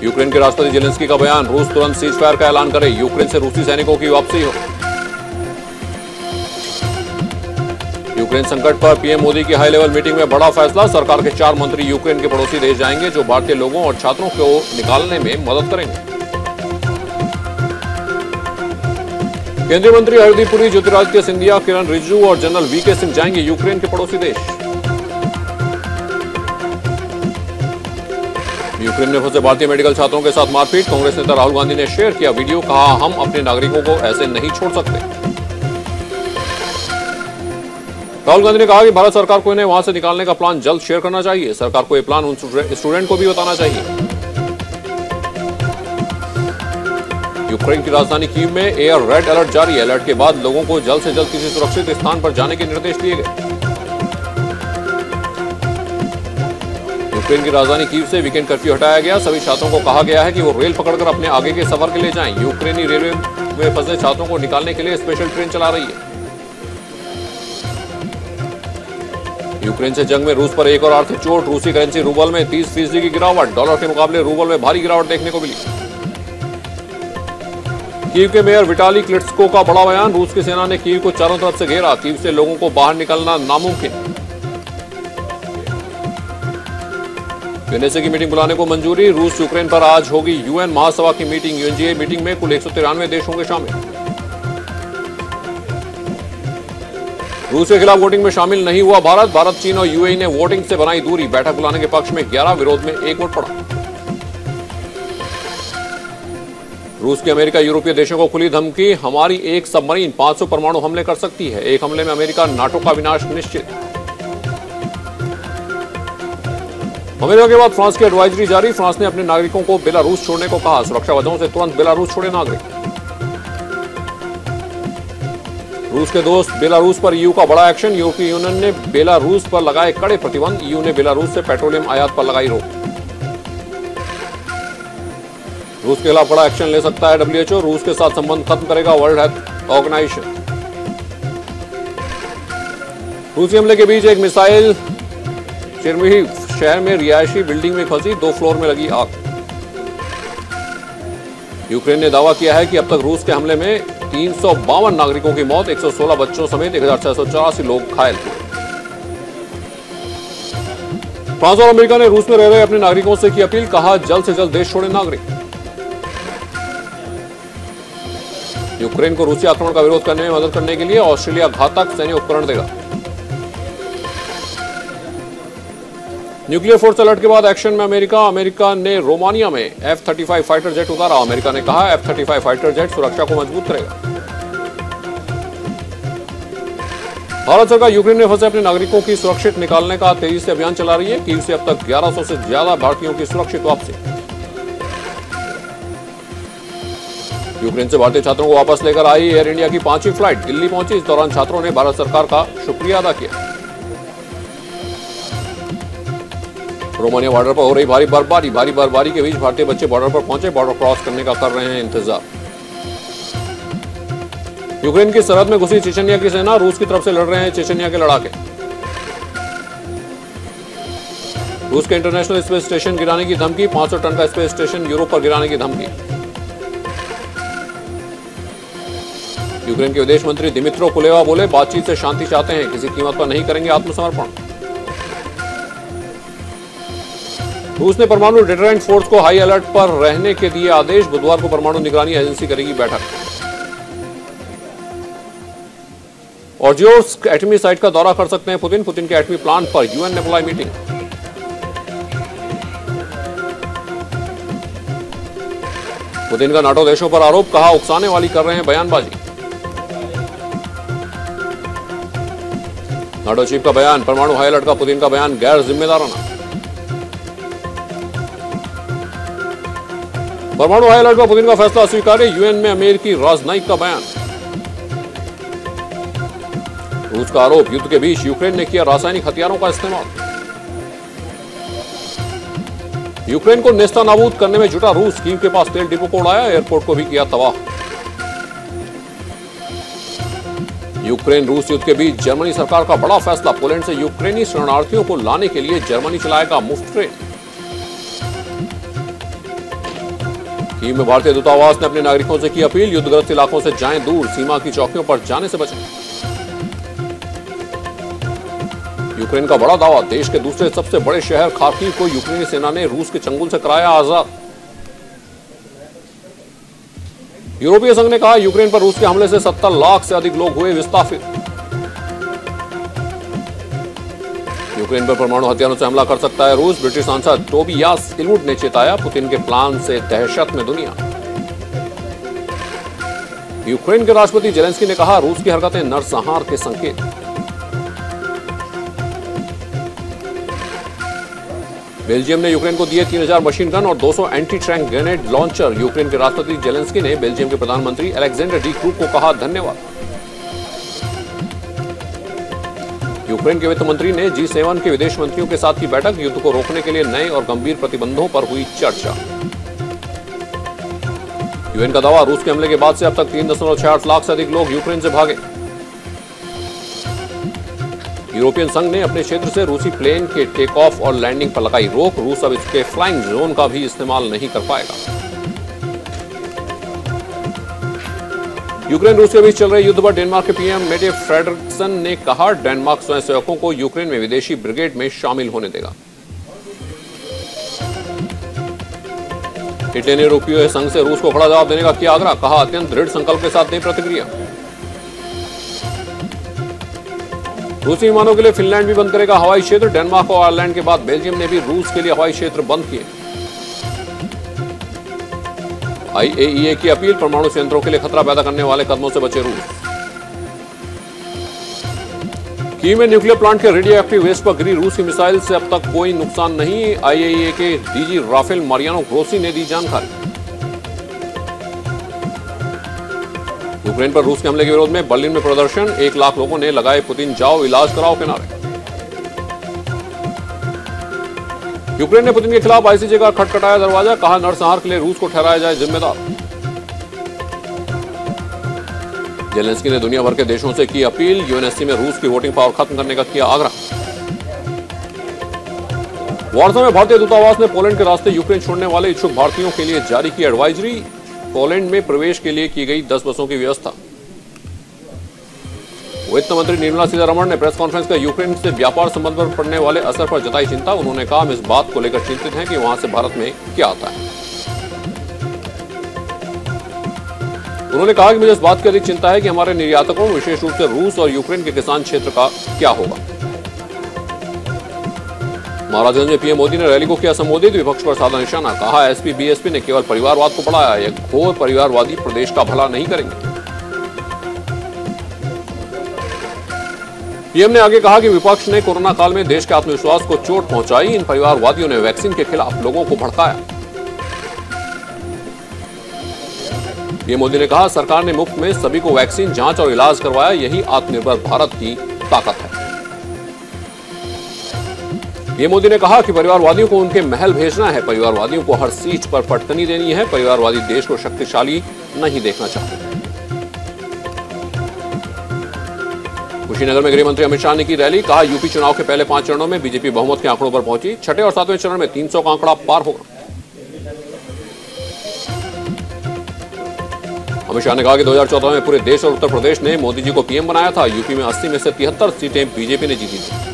Ukraine के राष्ट्रपति Zelensky का बयान, रूस तुरंत सीज फायर का ऐलान करे, यूक्रेन से रूसी सैनिकों की वापसी हो। यूक्रेन संकट पर पीएम मोदी की हाई लेवल मीटिंग में बड़ा फैसला, सरकार के 4 मंत्री यूक्रेन के पड़ोसी देश जाएंगे जो भारतीय लोगों और छात्रों को निकालने में मदद करेंगे। केंद्रीय मंत्री हरदीप पुरी, ज्योतिरादित्य सिंधिया, किरण रिजिजू और जनरल वीके सिंह जाएंगे यूक्रेन के पड़ोसी देश। यूक्रेन में फंसे भारतीय मेडिकल छात्रों के साथ मारपीट, कांग्रेस नेता राहुल गांधी ने शेयर किया वीडियो, कहा हम अपने नागरिकों को ऐसे नहीं छोड़ सकते। राहुल गांधी ने कहा कि भारत सरकार को इन्हें वहां से निकालने का प्लान जल्द शेयर करना चाहिए, सरकार को यह प्लान उन स्टूडेंट को भी बताना चाहिए। यूक्रेन की राजधानी कीव में एयर रेड अलर्ट जारी है, अलर्ट के बाद लोगों को जल्द से जल्द किसी सुरक्षित स्थान पर जाने के निर्देश दिए गए। यूक्रेन की राजधानी कीव से वीकेंड कर्फ्यू हटाया गया, सभी छात्रों को कहा गया है कि वो रेल पकड़कर अपने आगे के सफर के लिए जाएं। यूक्रेनी रेलवे में फंसे छात्रों को निकालने के लिए स्पेशल ट्रेन चला रही है। यूक्रेन से जंग में रूस पर एक और आर्थिक चोट, रूसी करेंसी रूबल में 30% की गिरावट, डॉलर के मुकाबले रूबल में भारी गिरावट देखने को मिली। कीव के मेयर विटाली क्लिट्स्को का बड़ा बयान, रूस की सेना ने कीव को चारों तरफ से घेरा, कीव से लोगों को बाहर निकलना नामुमकिन। यूएनएसए की मीटिंग बुलाने को मंजूरी, रूस यूक्रेन पर आज होगी यूएन महासभा की मीटिंग, यूएनजीए मीटिंग में कुल 193 देश होंगे शामिल। रूस के खिलाफ वोटिंग में शामिल नहीं हुआ भारत, चीन और यूएई ने वोटिंग से बनाई दूरी, बैठक बुलाने के पक्ष में 11, विरोध में 1 वोट पड़ा। रूस की अमेरिका यूरोपीय देशों को खुली धमकी, हमारी एक सबमरीन 500 परमाणु हमले कर सकती है, एक हमले में अमेरिका नाटो का विनाश निश्चित। अमेरिका के बाद फ्रांस की एडवाइजरी जारी, फ्रांस ने अपने नागरिकों को बेलारूस छोड़ने को कहा, सुरक्षा वजहों से तुरंत बेलारूस छोड़े नागरिक। रूस के दोस्त बेलारूस पर ईयू का बड़ा एक्शन, यूरोपीय यूनियन ने बेलारूस पर लगाए कड़े प्रतिबंध, ईयू ने बेलारूस से पेट्रोलियम आयात पर लगाई रोक। रूस के खिलाफ बड़ा एक्शन ले सकता है डब्ल्यूएचओ, रूस के साथ संबंध खत्म करेगा वर्ल्ड हेल्थ ऑर्गेनाइजेशन। रूसी हमले के बीच एक मिसाइल चिरमिही शहर में रिहायशी बिल्डिंग में फंसी, 2 फ्लोर में लगी आग। यूक्रेन ने दावा किया है कि अब तक रूस के हमले में 352 नागरिकों की मौत, 116 बच्चों समेत 1684 लोग घायल हुए। फ्रांस और अमेरिका ने रूस में रह रहे अपने नागरिकों से की अपील, कहा जल्द से जल्द देश छोड़े नागरिक। यूक्रेन को रूसी आक्रमण का विरोध करने में मदद करने के लिए ऑस्ट्रेलिया घातक सैन्य उपकरण देगा। न्यूक्लियर फोर्स अलर्ट के बाद एक्शन में अमेरिका ने रोमानिया में F-35 फाइटर जेट उतारा, अमेरिका ने कहा F-35 फाइटर जेट सुरक्षा को मजबूत करेगा। भारत सरकार यूक्रेन में फंसे अपने नागरिकों की सुरक्षित निकालने का तेजी से अभियान चला रही है, कीव से अब तक 1100 से ज्यादा भारतीयों की सुरक्षित वापसी। यूक्रेन से भारतीय छात्रों को वापस लेकर आई एयर इंडिया की 5वीं फ्लाइट दिल्ली पहुंची, इस दौरान छात्रों ने भारत सरकार का शुक्रिया अदा किया। रोमानिया बॉर्डर पर हो रही भारी बर्फबारी के बीच भारतीय बच्चे बॉर्डर पर पहुंचे, बॉर्डर क्रॉस करने का कर रहे हैं इंतजार। यूक्रेन की सरहद में घुसी चेचनिया की सेना, रूस की तरफ से लड़ रहे हैं चेचनिया के लड़ाके। रूस के इंटरनेशनल स्पेस स्टेशन गिराने की धमकी, 500 टन का स्पेस स्टेशन यूरोप पर गिराने की धमकी। यूक्रेन के विदेश मंत्री दिमित्रो कुलेवा बोले बातचीत से शांति चाहते हैं, किसी कीमत पर नहीं करेंगे आत्मसमर्पण। रूस ने परमाणु डिटरेंट फोर्स को हाई अलर्ट पर रहने के दिए आदेश, बुधवार को परमाणु निगरानी एजेंसी करेगी बैठक। ऑर्जियोर्स्क एटमी साइट का दौरा कर सकते हैं पुतिन के एटमी प्लांट पर यूएन ने बुलाई मीटिंग। पुतिन का नाटो देशों पर आरोप, कहा उकसाने वाली कर रहे हैं बयानबाजी। नाटो चीफ का बयान, परमाणु हाई अलर्ट का पुतिन का बयान गैर जिम्मेदाराना। परमाणु हाई अलर्ट पर पुतिन का फैसला अस्वीकार्य, यूएन में अमेरिकी राजनयिक का बयान। रूस का आरोप, युद्ध के बीच यूक्रेन ने किया रासायनिक हथियारों का इस्तेमाल। यूक्रेन को नेस्तनाबूद करने में जुटा रूस, कीव के पास तेल डिपो को उड़ाया, एयरपोर्ट को भी किया तबाह। यूक्रेन रूस युद्ध के बीच जर्मनी सरकार का बड़ा फैसला, पोलैंड से यूक्रेनी शरणार्थियों को लाने के लिए जर्मनी चलाएगा मुफ्त ट्रेन। कीव में भारतीय दूतावास ने अपने नागरिकों से की अपील, युद्धग्रस्त इलाकों से जाएं दूर, सीमा की चौकियों पर जाने से बचें। यूक्रेन का बड़ा दावा, देश के दूसरे सबसे बड़े शहर खार्किव को यूक्रेनी सेना ने रूस के चंगुल से कराया आजाद। यूरोपीय संघ ने कहा, यूक्रेन पर रूस के हमले से 70 लाख से अधिक लोग हुए विस्थापित। यूक्रेन पर परमाणु हथियारों से हमला कर सकता है रूस, ब्रिटिश सांसद टोबियास इलवुड ने चेताया, पुतिन के प्लान से दहशत में दुनिया। यूक्रेन के राष्ट्रपति जेलेंस्की ने कहा, रूस की हरकतें नरसंहार के संकेत। बेल्जियम ने यूक्रेन को दिए 3000 मशीन गन और 200 anti tank grenade launcher. Ukraine के राष्ट्रपति जेलेंस्की ने बेल्जियम के प्रधानमंत्री अलेक्जेंडर डी क्रूक को कहा धन्यवाद। यूक्रेन के वित्त मंत्री ने G7 के विदेश मंत्रियों के साथ की बैठक, युद्ध को रोकने के लिए नए और गंभीर प्रतिबंधों पर हुई चर्चा। यूएन का दावा, रूस के हमले के बाद से अब तक 3.68 लाख से अधिक लोग यूक्रेन से भागे। यूरोपियन संघ ने अपने क्षेत्र से रूसी प्लेन के टेक ऑफ और लैंडिंग पर लगाई रोक, रूस अब इसके फ्लाइंग जोन का भी इस्तेमाल नहीं कर पाएगा। यूक्रेन रूस के बीच चल रहे युद्ध पर डेनमार्क के पीएम मेटे फ्रेडरिक्सन ने कहा, डेनमार्क स्वयंसेवकों को यूक्रेन में विदेशी ब्रिगेड में शामिल होने देगा। इटली ने यूरोपीय संघ से रूस को खड़ा जवाब देने का किया आग्रह, कहा अत्यंत दृढ़ संकल्प के साथ दें प्रतिक्रिया। रूसी विमानों के लिए फिनलैंड भी बंद करेगा हवाई क्षेत्र, डेनमार्क और आयरलैंड के बाद बेल्जियम ने भी रूस के लिए हवाई क्षेत्र बंद किए। IAEA की अपील, परमाणु संयंत्रों के लिए खतरा पैदा करने वाले कदमों से बचे रूस। कीव में न्यूक्लियर प्लांट के रेडियो एक्टिव वेस्ट पर गिरी रूस की मिसाइल से अब तक कोई नुकसान नहीं, IAEA के डीजी राफेल मारियानो ग्रोसी ने दी जानकारी। यूक्रेन पर रूस के हमले के विरोध में बर्लिन में प्रदर्शन, 1 लाख लोगों ने लगाए पुतिन जाओ इलाज कराओ के नारे। यूक्रेन ने पुतिन के खिलाफ ICJ का खटखटाया दरवाजा, कहा नरसंहार के लिए रूस को ठहराया जाए जिम्मेदार। जेलेंस्की ने दुनिया भर के देशों से की अपील, यूएनएससी में रूस की वोटिंग पावर खत्म करने का किया आग्रह। वार्सा में भारतीय दूतावास ने पोलैंड के रास्ते यूक्रेन छोड़ने वाले इच्छुक भारतीयों के लिए जारी की एडवाइजरी, पोलैंड में प्रवेश के लिए की गई 10 बसों की व्यवस्था। वित्त मंत्री निर्मला सीतारमण ने प्रेस कॉन्फ्रेंस कर यूक्रेन से व्यापार संबंध पर पड़ने वाले असर पर जताई चिंता। उन्होंने कहा, हम इस बात को लेकर चिंतित हैं कि वहां से भारत में क्या आता है। उन्होंने कहा कि मुझे इस बात की अधिक चिंता है कि हमारे निर्यातकों, विशेष रूप से रूस और यूक्रेन के किसान क्षेत्र का क्या होगा। महाराजगंज में पीएम मोदी ने रैली को किया संबोधित, विपक्ष पर साधा निशाना, कहा एसपी बीएसपी ने केवल परिवारवाद को बढ़ाया, यह घोर परिवारवादी प्रदेश का भला नहीं करेंगे। पीएम ने आगे कहा कि विपक्ष ने कोरोना काल में देश के आत्मविश्वास को चोट पहुंचाई, इन परिवारवादियों ने वैक्सीन के खिलाफ लोगों को भड़काया। पीएम मोदी ने कहा, सरकार ने मुफ्त में सभी को वैक्सीन, जांच और इलाज करवाया, यही आत्मनिर्भर भारत की ताकत है। पीएम मोदी ने कहा कि परिवारवादियों को उनके महल भेजना है, परिवारवादियों को हर सीट पर पटकनी देनी है, परिवारवादी देश को शक्तिशाली नहीं देखना चाहते। कुशीनगर में गृह मंत्री अमित शाह ने की रैली, कहा यूपी चुनाव के पहले 5 चरणों में बीजेपी बहुमत के आंकड़ों पर पहुंची, छठे और 7वें चरण में 300 का आंकड़ा पार होगा। अमित शाह ने कहा कि 2014 में पूरे देश और उत्तर प्रदेश ने मोदी जी को पीएम बनाया था, यूपी में 80 में से 73 सीटें बीजेपी ने जीती थी।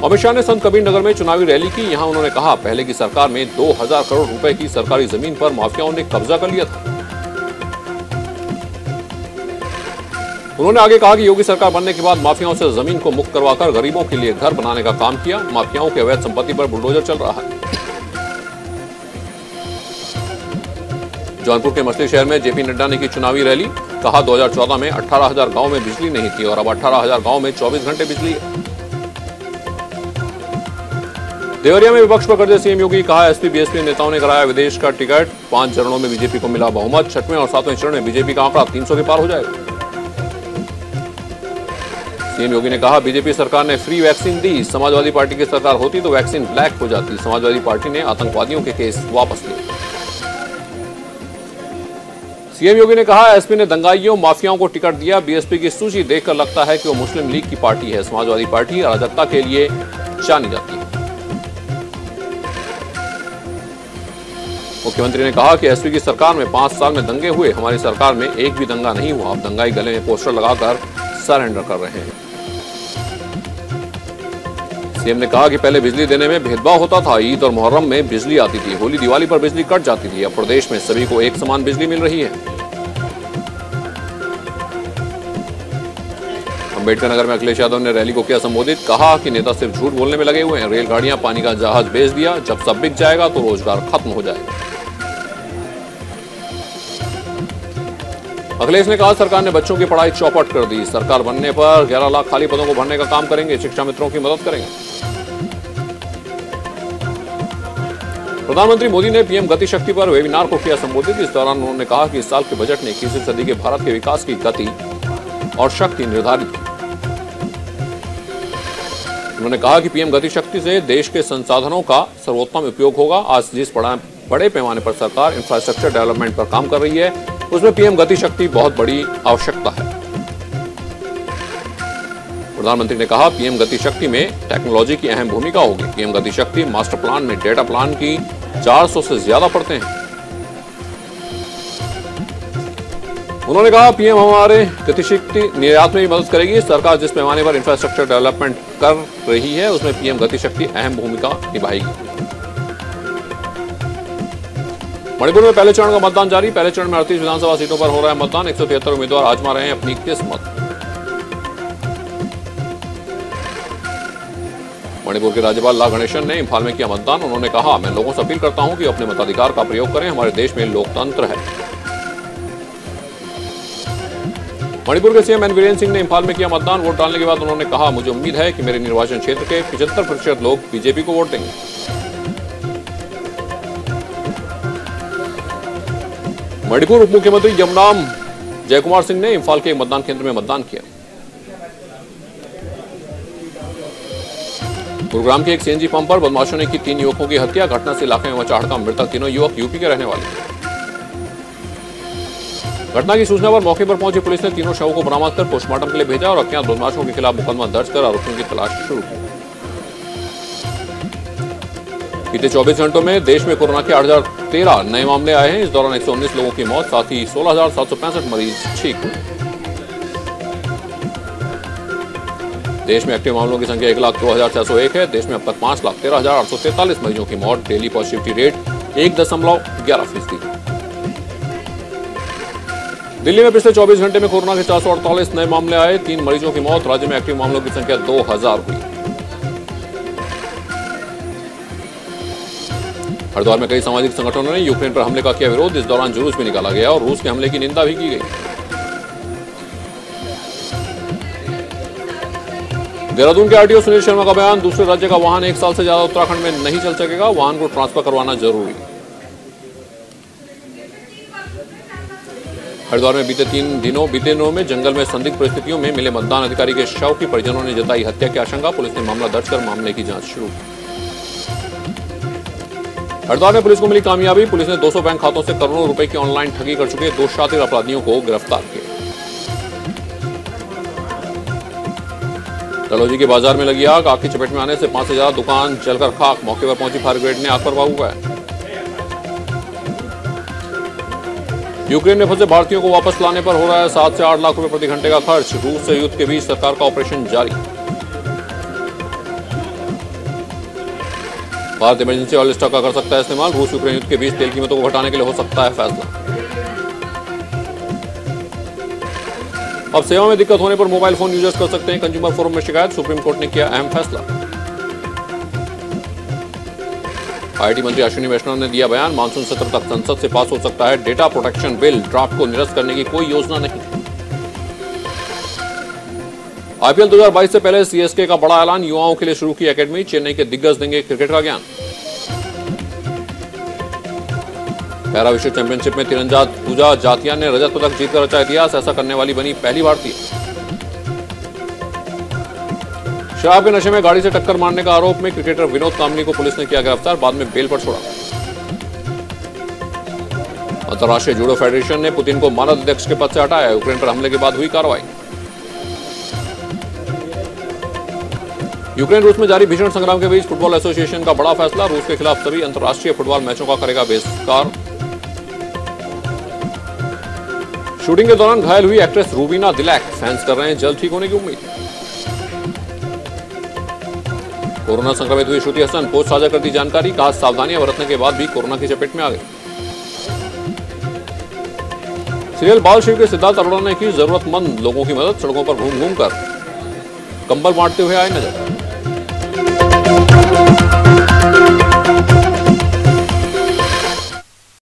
अमित शाह ने संत कबीर नगर में चुनावी रैली की, यहां उन्होंने कहा, पहले की सरकार में 2000 करोड़ रुपए की सरकारी जमीन पर माफियाओं ने कब्जा कर लिया था। उन्होंने आगे कहा कि योगी सरकार बनने के बाद माफियाओं से जमीन को मुक्त करवाकर गरीबों के लिए घर बनाने का काम किया, माफियाओं के अवैध संपत्ति पर बुलडोजर चल रहा है। जौनपुर के मछली शहर में जेपी नड्डा ने की चुनावी रैली, कहा 2014 में 18,000 गांव में बिजली नहीं थी और अब 18,000 गांव में 24 घंटे बिजली है। देवरिया में विपक्ष पर कर्जे सीएम योगी, कहा एसपी बीएसपी नेताओं ने कराया विदेश का टिकट, 5 चरणों में बीजेपी को मिला बहुमत, 6वें और 7वें चरण में बीजेपी का आंकड़ा 300 के पार हो जाएगा। सीएम योगी ने कहा, बीजेपी सरकार ने फ्री वैक्सीन दी, समाजवादी पार्टी की सरकार होती तो वैक्सीन ब्लैक हो जाती, समाजवादी पार्टी ने आतंकवादियों के केस वापस लिए। सीएम योगी ने कहा, एसपी ने दंगाइयों, माफियाओं को टिकट दिया, बीएसपी की सूची देखकर लगता है कि वो मुस्लिम लीग की पार्टी है, समाजवादी पार्टी अराजकता के लिए जानी जाती है। मुख्यमंत्री ने कहा कि एसपी की सरकार में 5 साल में दंगे हुए, हमारी सरकार में एक भी दंगा नहीं हुआ। अब दंगाई गले में पोस्टर लगाकर सरेंडर कर रहे हैं। सीएम ने कहा कि पहले बिजली देने में भेदभाव होता था। ईद और मुहर्रम में बिजली आती थी, होली दिवाली पर बिजली कट जाती थी। अब प्रदेश में सभी को एक समान बिजली मिल रही है। अंबेडकर नगर में अखिलेश यादव ने रैली को किया संबोधित। कहा कि नेता सिर्फ झूठ बोलने में लगे हुए हैं। रेलगाड़ियां पानी का जहाज बेच दिया, जब सब बिक जाएगा तो रोजगार खत्म हो जाएगा। अखिलेश ने कहा सरकार ने बच्चों की पढ़ाई चौपट कर दी। सरकार बनने पर 11 लाख खाली पदों को भरने का काम करेंगे, शिक्षा मित्रों की मदद करेंगे। प्रधानमंत्री मोदी ने पीएम गति शक्ति पर वेबिनार को किया संबोधित। इस दौरान उन्होंने कहा कि इस साल के बजट ने 21वीं सदी के भारत के विकास की गति और शक्ति निर्धारित की। उन्होंने कहा कि पीएम गति शक्ति से देश के संसाधनों का सर्वोत्तम उपयोग होगा। आज जिस बड़े पैमाने पर सरकार इंफ्रास्ट्रक्चर डेवलपमेंट पर काम कर रही है, उसमें पीएम गति शक्ति बहुत बड़ी आवश्यकता है। प्रधानमंत्री ने कहा पीएम गति शक्ति में टेक्नोलॉजी की अहम भूमिका होगी। पीएम गति शक्ति मास्टर प्लान में डेटा प्लान की 400 से ज्यादा परतें हैं। उन्होंने कहा पीएम हमारे गति शक्ति निर्यात में भी मदद करेगी। सरकार जिस पैमाने पर इंफ्रास्ट्रक्चर डेवलपमेंट कर रही है, उसमें पीएम गति शक्ति अहम भूमिका निभाएगी। मणिपुर में पहले चरण का मतदान जारी। पहले चरण में 38 विधानसभा सीटों पर हो रहा है मतदान। 173 उम्मीदवार आजमा रहे हैं अपनी किस्मत। मणिपुर के राज्यपाल ला गणेशन ने इंफाल में किया मतदान। उन्होंने कहा मैं लोगों से अपील करता हूं कि अपने मताधिकार का प्रयोग करें। हमारे देश में लोकतंत्र है। मणिपुर के सीएम एन वीरेन सिंह ने इंफाल में किया मतदान। वोट डालने के बाद उन्होंने कहा मुझे उम्मीद है कि मेरे निर्वाचन क्षेत्र के 75% लोग बीजेपी को वोट देंगे। मणिपुर उप मुख्यमंत्री जमनाम जयकुमार सिंह ने इंफाल के एक मतदान केंद्र में मतदान किया। गुरुग्राम के एक सीएनजी पंप पर बदमाशों ने की 3 युवकों की हत्या। घटना से इलाके में मचा हड़कंप। मृतक तीनों युवक यूपी के रहने वाले। घटना की सूचना पर मौके पर पहुंची पुलिस ने तीनों शवों को बरामद कर पोस्टमार्टम के लिए भेजा और अज्ञात बदमाशों के खिलाफ मुकदमा दर्ज कर आरोपियों की तलाश शुरू की। बीते 24 घंटों में देश में कोरोना के 8,013 नए मामले आए हैं। इस दौरान 119 लोगों की मौत, साथ ही 16,765 मरीज ठीक हुए। देश में एक्टिव मामलों की संख्या 1,02,601 है। देश में अब तक 5,13,843 मरीजों की मौत। Daily positivity rate 1.11%। दिल्ली में पिछले 24 घंटे में कोरोना के 448 नए मामले आए। 3 मरीजों की मौत। राज्य में एक्टिव मामलों की संख्या 2,000 हुई। हरिद्वार में कई सामाजिक संगठनों ने यूक्रेन पर हमले का किया विरोध। इस दौरान जुलूस भी निकाला गया और रूस के हमले की निंदा भी की गई। देहरादून के आरटीओ सुनील शर्मा का बयान। दूसरे राज्य का वाहन 1 साल से ज्यादा उत्तराखंड में नहीं चल सकेगा। वाहन को ट्रांसफर करवाना जरूरी। हरिद्वार में बीते दिनों में जंगल में संदिग्ध परिस्थितियों में मिले मतदान अधिकारी के शव की परिजनों ने जताई हत्या की आशंका। पुलिस ने मामला दर्ज कर मामले की जांच शुरू की। हरिद्वार में पुलिस को मिली कामयाबी। पुलिस ने 200 बैंक खातों से करोड़ों रुपए की ऑनलाइन ठगी कर चुके 2 शातिर अपराधियों को गिरफ्तार किया। तलौजी के बाजार में लगी आग। आग की चपेट में आने से 5 से ज्यादा दुकान जलकर खाक। मौके पर पहुंची फायर ब्रिगेड ने आग पर काबू पाया। यूक्रेन में फंसे भारतीयों को वापस लाने पर हो रहा है 7 से 8 लाख रुपए प्रति घंटे का खर्च। रूस से युद्ध के बीच सरकार का ऑपरेशन जारी। भारत इमरजेंसी ऑयल स्टॉक का कर सकता है इस्तेमाल। रूस यूक्रेन युद्ध के बीच तेल कीमतों को घटाने के लिए हो सकता है फैसला। अब सेवा में दिक्कत होने पर मोबाइल फोन यूजर्स कर सकते हैं कंज्यूमर फोरम में शिकायत। सुप्रीम कोर्ट ने किया अहम फैसला। आईटी मंत्री अश्विनी वैष्णव ने दिया बयान। मानसून सत्र तक संसद से पास हो सकता है डेटा प्रोटेक्शन बिल। ड्राफ्ट को निरस्त करने की कोई योजना नहीं। आईपीएल 2022 से पहले सीएसके का बड़ा ऐलान। युवाओं के लिए शुरू की एकेडमी। चेन्नई के दिग्गज देंगे क्रिकेट का ज्ञान। पैरा विश्व चैंपियनशिप में तीरंदाज पूजा जातिया ने रजत पदक जीतकर रचा इतिहास। ऐसा करने वाली बनी पहली भारतीय। शराब के नशे में गाड़ी से टक्कर मारने का आरोप में क्रिकेटर विनोद कामनी को पुलिस ने किया गिरफ्तार। बाद में बेल पर छोड़ा। अंतर्राष्ट्रीय जूडो फेडरेशन ने पुतिन को मानद अध्यक्ष के पद से हटाया। यूक्रेन पर हमले के बाद हुई कार्रवाई। यूक्रेन रूस में जारी भीषण संग्राम के बीच फुटबॉल एसोसिएशन का बड़ा फैसला, रूस के खिलाफ सभी अंतर्राष्ट्रीय फुटबॉल मैचों का करेगा बहिष्कार। शूटिंग के दौरान घायल हुई एक्ट्रेस रूबीना दिलैक, फैंस कर रहे हैं जल्द ठीक होने की उम्मीद। कोरोना संक्रमित हुई श्रुति हसन, पोस्ट साझा कर दी जानकारी, कहा सावधानियां बरतने के बाद भी कोरोना की चपेट में आ गई। सीरियल बाल शिव के सिद्धार्थ अरोड़ा ने की जरूरतमंद लोगों की मदद, सड़कों पर घूम घूम कर कंबल बांटते हुए आए नजर।